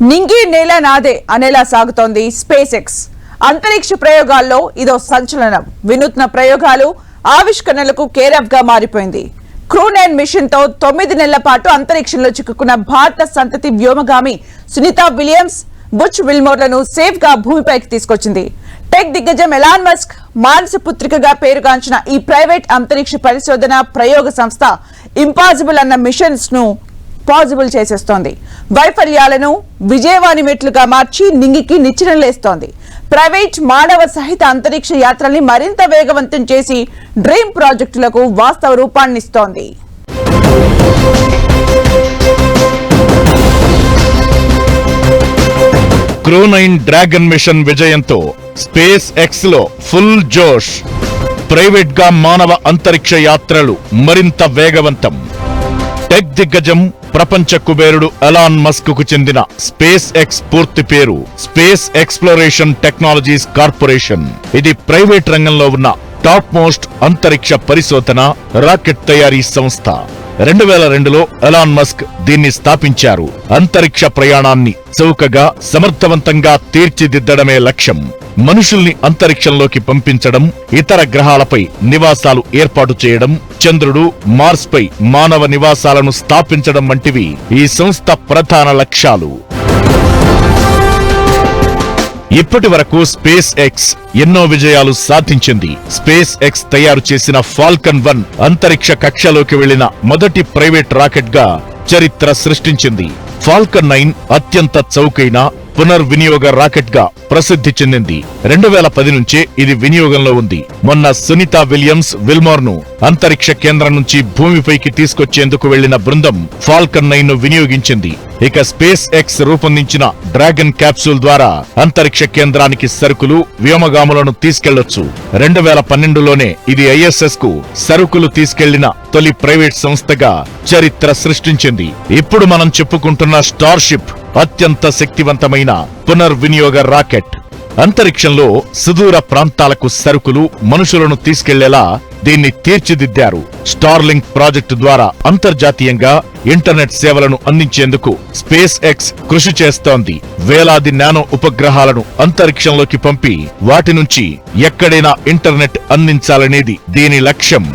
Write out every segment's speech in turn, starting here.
నింగి నేల నాదే అనేలా సాగుతోంది స్పేస్ ఎక్స్. అంతరిక్ష ప్రయోగాల్లో ఇదో సంచలనం. వినూత్న ప్రయోగాలు, ఆవిష్కరణలకు కేరాఫ్ గా మారిపోయింది. క్రూ-9 మిషన్ తో 9 నెలల పాటు అంతరిక్షంలో చిక్కుకున్న భారత సంతతి వ్యోమగామి సునీత విలియమ్స్, బుచ్ విల్మోర్లను సేఫ్ గా భూమిపైకి తీసుకొచ్చింది. టెక్ దిగ్గజం ఎలాన్ మస్క్ మానస పుత్రికగా పేరుగాంచిన ఈ ప్రైవేట్ అంతరిక్ష పరిశోధన ప్రయోగ సంస్థ ఇంపాసిబుల్ అన్న మిషన్స్ ను పాసిబుల్ చేసేస్తోంది. వైఫల్యాలను విజయవాణి మెట్లుగా మార్చి నింగికి నిచ్చెనలేస్తోంది. ప్రైవేట్ మానవ సహిత అంతరిక్ష యాత్రల్ని మరింత వేగవంతం చేసి డ్రీమ్ ప్రాజెక్టులకు వాస్తవ రూపాన్నిస్తోంది. క్రూ-9 డ్రాగన్ మిషన్ విజయంతో స్పేస్ ఎక్స్ లో ఫుల్ జోష్. ప్రైవేట్ గా మానవ అంతరిక్ష యాత్రలు మరింత వేగవంతం. టెక్ దిగ్గజం ప్రపంచ కుబేరుడు ఎలాన్ మస్క్ కు చెందిన స్పేస్ ఎక్స్ పూర్తి పేరు స్పేస్ ఎక్స్ప్లోరేషన్ టెక్నాలజీస్ కార్పొరేషన్. ఇది ప్రైవేట్ రంగంలో ఉన్న టాప్ మోస్ట్ అంతరిక్ష పరిశోధన రాకెట్ తయారీ సంస్థ. 2002లో ఎలాన్ మస్క్ దీన్ని స్థాపించారు. అంతరిక్ష ప్రయాణాన్ని చౌకగా సమర్థవంతంగా తీర్చిదిద్దడమే లక్ష్యం. మనుషుల్ని అంతరిక్షంలోకి పంపించడం, ఇతర గ్రహాలపై నివాసాలు ఏర్పాటు చేయడం, చంద్రుడు, మార్స్ పై మానవ నివాసాలను స్థాపించడం వంటివి ఈ సంస్థ ప్రధాన లక్ష్యాలు. ఇప్పటి వరకు స్పేస్ ఎక్స్ ఎన్నో విజయాలు సాధించింది. స్పేస్ ఎక్స్ తయారు చేసిన ఫాల్కన్ 1 అంతరిక్ష కక్షలోకి వెళ్లిన మొదటి ప్రైవేట్ రాకెట్ గా చరిత్ర సృష్టించింది. ఫాల్కన్ 9 అత్యంత చౌకైన పునర్వినియోగ రాకెట్ గా ప్రసిద్ధి చెందింది. 2010 నుంచే ఇది వినియోగంలో ఉంది. మొన్న సునీత విలియమ్స్ విల్మోర్ ను అంతరిక్ష కేంద్రం నుంచి భూమిపైకి తీసుకొచ్చేందుకు వెళ్లిన బృందం ఫాల్కన్ 9 ను వినియోగించింది. ఇక స్పేస్ ఎక్స్ రూపొందించిన డ్రాగన్ క్యాప్సూల్ ద్వారా అంతరిక్ష కేంద్రానికి సరుకులు, వ్యోమగాములను తీసుకెళ్లొచ్చు. 2012లోనే ఇది ISS కు సరుకులు తీసుకెళ్లిన తొలి ప్రైవేట్ సంస్థగా చరిత్ర సృష్టించింది. ఇప్పుడు మనం చెప్పుకుంటున్న స్టార్షిప్ అత్యంత శక్తివంతమైన పునర్వినియోగ రాకెట్. అంతరిక్షంలో సుదూర ప్రాంతాలకు సరుకులు, మనుషులను తీసుకెళ్లేలా దీన్ని తీర్చిదిద్దారు. స్టార్లింక్ ప్రాజెక్టు ద్వారా అంతర్జాతీయంగా ఇంటర్నెట్ సేవలను అందించేందుకు స్పేస్ ఎక్స్ కృషి చేస్తోంది. వేలాది నానో ఉపగ్రహాలను అంతరిక్షంలోకి పంపి వాటి నుంచి ఎక్కడైనా ఇంటర్నెట్ అందించాలనేది దీని లక్ష్యం.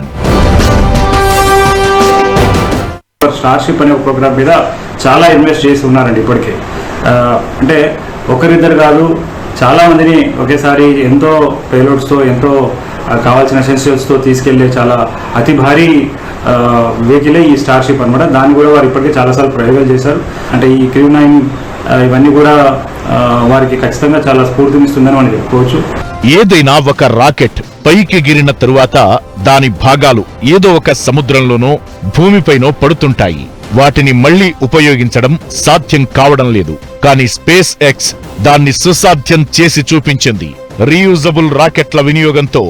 స్టార్షిప్ అనే ప్రోగ్రామ్ మీద చాలా ఇన్వెస్ట్ చేసి ఉన్నారండి ఇప్పటికే. అంటే ఒకరిద్దరు కాదు, చాలా మందిని ఒకేసారి ఎంతో పేలోడ్స్తో, ఎంతో కావాల్సిన ఎసెన్షియల్స్తో తీసుకెళ్లే చాలా అతి భారీ వెహికలే ఈ స్టార్షిప్ అనమాట. దాన్ని కూడా వారు ఇప్పటికే చాలాసార్లు ప్రయోగాలు చేశారు. అంటే ఈ క్రూ-9 ఇవన్నీ కూడా వారికి ఖచ్చితంగా చాలా స్ఫూర్తినిస్తుందని మనం చెప్పుకోవచ్చు. ఏదైనా ఒక రాకెట్ పైకి గిరిన తరువాత దాని భాగాలు ఏదో ఒక సముద్రంలోనో భూమిపైనో పడుతుంటాయి. వాటిని మళ్లీ ఉపయోగించడం సాధ్యం కావడం లేదు. కానీ స్పేస్ ఎక్స్ దాన్ని సుసాధ్యం చేసి చూపించింది. రీయూజబుల్ రాకెట్ల వినియోగంతో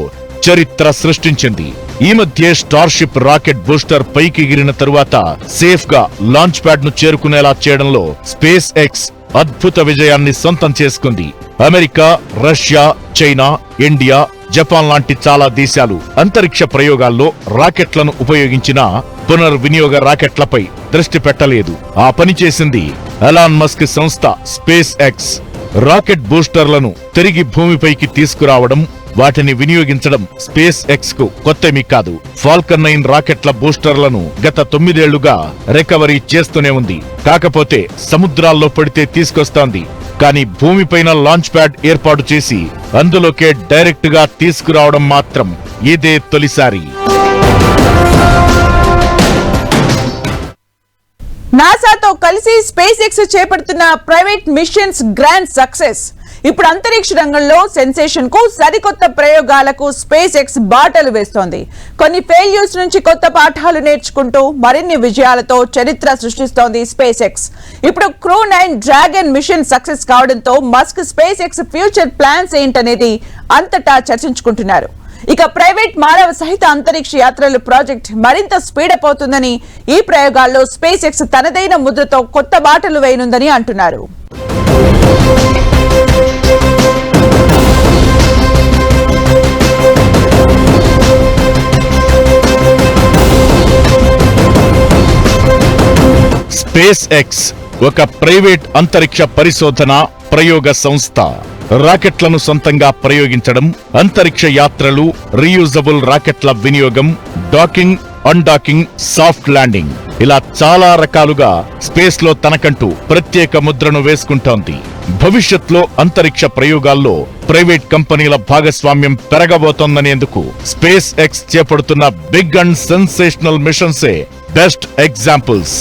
చరిత్ర సృష్టించింది. ఈ మధ్య స్టార్షిప్ రాకెట్ బూస్టర్ పైకి గిరిన తరువాత సేఫ్ గా లాంచ్ ప్యాడ్ ను చేరుకునేలా చేయడంలో స్పేస్ ఎక్స్ అద్భుత విజయాన్ని సొంతం చేసుకుంది. America, Russia, China, India, Japan లాంటి చాలా దేశాలు అంతరిక్ష ప్రయోగాల్లో రాకెట్లను ఉపయోగించినా పునర్వినియోగ రాకెట్లపై దృష్టి పెట్టలేదు. ఆ పని చేసింది ఎలాన్ మస్క్ సంస్థ స్పేస్ ఎక్స్. రాకెట్ బూస్టర్లను తిరిగి భూమిపైకి తీసుకురావడం, వాటిని వినియోగించడం స్పేస్ ఎక్స్ కు కొత్తేమీ కాదు. ఫాల్కన్ 9 రాకెట్ల బూస్టర్లను గత 9 ఏళ్లుగా రికవరీ చేస్తూనే ఉంది. కాకపోతే సముద్రాల్లో పడితే తీసుకొస్తోంది. కానీ భూమిపైన లాంచ్ ప్యాడ్ ఏర్పాటు చేసి అందులోకే డైరెక్ట్ గా తీసుకురావడం మాత్రం ఇదే తొలిసారి. నాసాతో కలిసి స్పేస్ ఎక్స్ చేపడుతున్న ప్రైవేట్ మిషన్స్ గ్రాండ్ సక్సెస్. ఇప్పుడు అంతరిక్ష రంగంలో సెన్సేషన్ కు, సరికొత్త ప్రయోగాలకు స్పేస్ ఎక్స్ బాటలు వేస్తోంది. కొన్ని ఫెయిల్యూర్స్ నుంచి కొత్త పాఠాలు నేర్చుకుంటూ మరిన్ని విజయాలతో చరిత్ర సృష్టిస్తోంది స్పేస్ ఎక్స్. ఇప్పుడు క్రూ-9 డ్రాగన్ మిషన్ సక్సెస్ కావడంతో Musk space X future plans ఏంటనేది అంతటా చర్చించుకుంటున్నారు. ఇక ప్రైవేట్ మానవ సహిత అంతరిక్ష యాత్రల ప్రాజెక్ట్ మరింత స్పీడప్ అవుతుందని, ఈ ప్రయోగాల్లో స్పేస్ ఎక్స్ తనదైన ముద్రతో కొత్త బాటలు వేయనుందని అంటున్నారు. స్పేస్ ఎక్స్ ఒక ప్రైవేట్ అంతరిక్ష పరిశోధన ప్రయోగ సంస్థ. రాకెట్లను సొంతంగా ప్రయోగించడం, అంతరిక్ష యాత్రలు, రీయూజబుల్ రాకెట్ల వినియోగం, డాకింగ్, అన్డాకింగ్, సాఫ్ట్ ల్యాండింగ్, ఇలా చాలా రకాలుగా స్పేస్ లో తనకంటూ ప్రత్యేక ముద్రను వేసుకుంటోంది. భవిష్యత్తులో అంతరిక్ష ప్రయోగాల్లో ప్రైవేట్ కంపెనీల భాగస్వామ్యం పెరగబోతోందనేందుకు స్పేస్ ఎక్స్ చేపడుతున్న బిగ్ అండ్ సెన్సేషనల్ మిషన్సే బెస్ట్ ఎగ్జాంపుల్స్.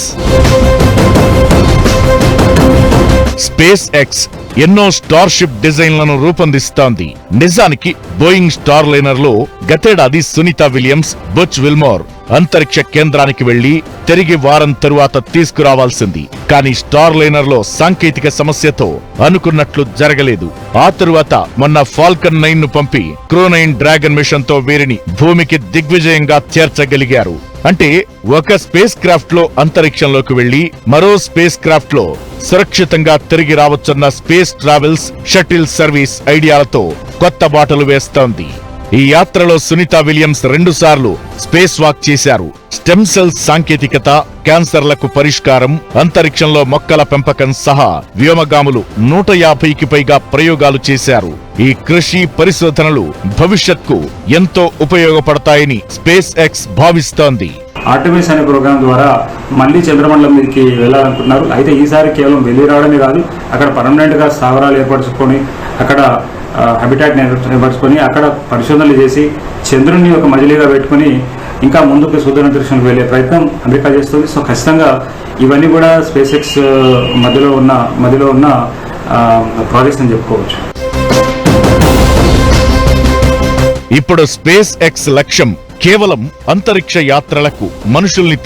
స్పేస్ ఎక్స్ ఎన్నో స్టార్షిప్ డిజైన్లను రూపొందిస్తోంది. నిజానికి బోయింగ్ స్టార్ లైనర్ లో గతేడాది సునీత విలియమ్స్, బుచ్ విల్మోర్ అంతరిక్ష కేంద్రానికి వెళ్లి తిరిగి వారం తరువాత తీసుకురావాల్సింది. కానీ స్టార్ లైనర్ లో సాంకేతిక సమస్యతో అనుకున్నట్లు జరగలేదు. ఆ తరువాత మొన్న ఫాల్కన్ 9 ను పంపి క్రూ 9 డ్రాగన్ మిషన్ తో వీరిని భూమికి దిగ్విజయంగా చేర్చగలిగారు. అంటే ఒక స్పేస్ క్రాఫ్ట్ లో అంతరిక్షంలోకి వెళ్లి మరో స్పేస్ క్రాఫ్ట్ లో సురక్షితంగా తిరిగి రావచ్చన్న స్పేస్ ట్రావెల్స్ షటిల్ సర్వీస్ ఐడియాలతో కొత్త బాటలు వేస్తోంది. ఈ యాత్రలో సునీత విలియమ్స్ 2 సార్లు స్పేస్ వాక్ చేశారు. స్టెమ్ సెల్స్ సాంకేతికత, క్యాన్సర్లకు పరిష్కారం, అంతరిక్షంలో మొక్కల పెంపకం సహా వ్యోమగాములు 150కి పైగా ప్రయోగాలు చేశారు. ఈ కృషి పరిశోధనలు భవిష్యత్కు ఎంతో ఉపయోగపడతాయని స్పేస్ ఎక్స్ భావిస్తోంది. ఆర్టెమిస్ అనే ప్రోగ్రాం ద్వారా మళ్ళీ చంద్రమండలం మీదకి వెళ్ళాలనుకుంటున్నారు. అయితే ఈసారి కేవలం వెళ్ళి రావడమే కాదు, అక్కడ పర్మనెంట్ గా స్థావరాలు ఏర్పరచుకొని అక్కడ హ్యాబిటాట్ ఏర్పరచుకొని అక్కడ పరిశోధనలు చేసి చంద్రుడిని ఒక మజిలీగా పెట్టుకుని ఇంకా ముందుకు సూర్యాస్తమయానికి వెళ్ళే ప్రయత్నం అమెరికా చేస్తుంది. సో ఖచ్చితంగా ఇవన్నీ కూడా స్పేస్ ఎక్స్ మధ్యలో ఉన్న ప్రాజెక్ట్స్ అని చెప్పుకోవచ్చు. ఇప్పుడు స్పేస్ ఎక్స్ లక్ష్యం కేవలం అంతరిక్ష యాత్రలకు మనుషుల్ని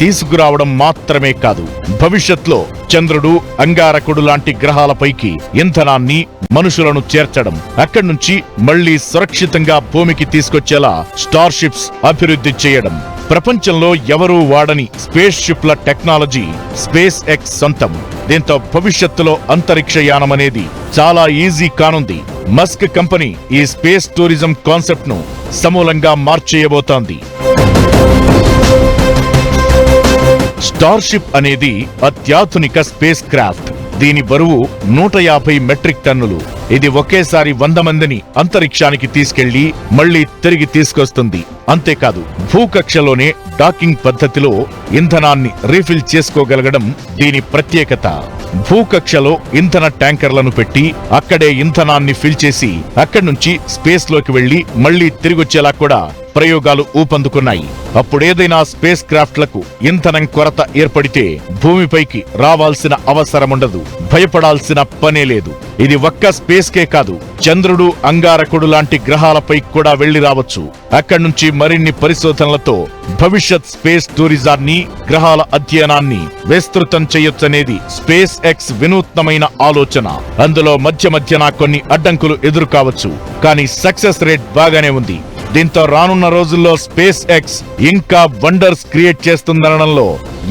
తీసుకురావడం మాత్రమే కాదు, భవిష్యత్తులో చంద్రుడు, అంగారకుడు లాంటి గ్రహాలపైకి ఇంధనాన్ని, మనుషులను చేర్చడం, అక్కడి నుంచి మళ్లీ సురక్షితంగా భూమికి తీసుకొచ్చేలా స్టార్ షిప్స్ అభివృద్ధి చేయడం. ప్రపంచంలో ఎవరూ వాడని స్పేస్ షిప్ల టెక్నాలజీ స్పేస్ ఎక్స్ సొంతం. దీంతో భవిష్యత్తులో అంతరిక్ష యానం అనేది చాలా ఈజీ కానుంది. మస్క్ కంపెనీ ఈ స్పేస్ టూరిజం కాన్సెప్ట్ ను సమూలంగా మార్చేయబోతోంది. స్టార్షిప్ అనేది అత్యాధునిక స్పేస్ క్రాఫ్ట్. దీని బరువు 150 మెట్రిక్ టన్నులు. ఇది ఒకేసారి 100 మందిని అంతరిక్షానికి తీసుకెళ్లి మళ్లీ తిరిగి తీసుకొస్తుంది. అంతేకాదు, భూకక్షలోనే డాకింగ్ పద్ధతిలో ఇంధనాన్ని రీఫిల్ చేసుకోగలగడం దీని ప్రత్యేకత. భూకక్షలో ఇంధన ట్యాంకర్లను పెట్టి అక్కడే ఇంధనాన్ని ఫిల్ చేసి అక్కడి నుంచి స్పేస్ లోకి వెళ్లి మళ్లీ తిరిగొచ్చేలా కూడా ప్రయోగాలు ఊపందుకున్నాయి. అప్పుడేదైనా స్పేస్ క్రాఫ్ట్లకు ఇంధనం కొరత ఏర్పడితే భూమిపైకి రావాల్సిన అవసరముండదు, భయపడాల్సిన పనే లేదు. ఇది ఒక్క స్పేస్ కే కాదు, చంద్రుడు, అంగారకుడు లాంటి గ్రహాలపై కూడా వెళ్లి రావచ్చు. అక్కడి నుంచి మరిన్ని పరిశోధనలతో భవిష్యత్ స్పేస్ టూరిజాన్ని, గ్రహాల అధ్యయనాన్ని విస్తృతం చేయొచ్చనేది స్పేస్ ఎక్స్ వినూత్నమైన ఆలోచన. అందులో మధ్యన కొన్ని అడ్డంకులు ఎదురు కావచ్చు, కానీ సక్సెస్ రేట్ బాగానే ఉంది. దీంతో రానున్న రోజుల్లో స్పేస్ ఎక్స్ ఇంకా వండర్స్ క్రియేట్ చేస్తుందనడంలో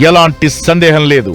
ఎలాంటి సందేహం లేదు.